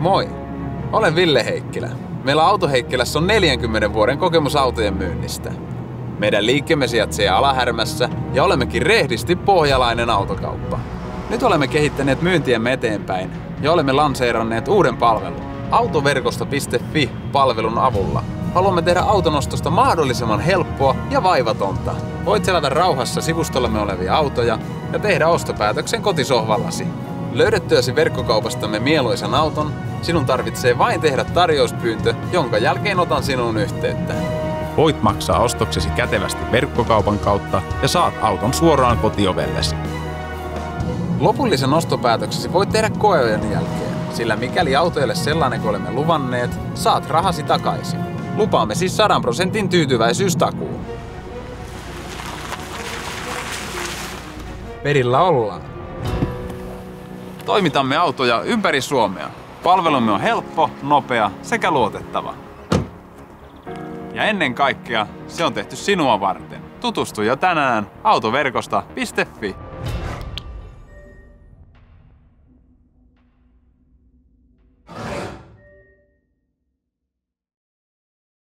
Moi! Olen Ville Heikkilä. Meillä Autoheikkilässä on 40 vuoden kokemus autojen myynnistä. Meidän liikkeemme sijaitsee Alahärmässä ja olemmekin rehdisti pohjalainen autokauppa. Nyt olemme kehittäneet myyntiemme eteenpäin ja olemme lanseeranneet uuden palvelun autoverkosto.fi-palvelun avulla. Haluamme tehdä autonostosta mahdollisimman helppoa ja vaivatonta. Voit selata rauhassa sivustollamme olevia autoja ja tehdä ostopäätöksen kotisohvallasi. Löydettyäsi verkkokaupastamme mieluisan auton, sinun tarvitsee vain tehdä tarjouspyyntö, jonka jälkeen otan sinuun yhteyttä. Voit maksaa ostoksesi kätevästi verkkokaupan kautta ja saat auton suoraan kotiovellesi. Lopullisen ostopäätöksesi voit tehdä koeajan jälkeen, sillä mikäli auto ei ole sellainen kuin olemme luvanneet, saat rahasi takaisin. Lupaamme siis 100% tyytyväisyystakuu. Perillä ollaan. Toimitamme autoja ympäri Suomea. Palvelumme on helppo, nopea sekä luotettava. Ja ennen kaikkea se on tehty sinua varten. Tutustu jo tänään autoverkosta.fi.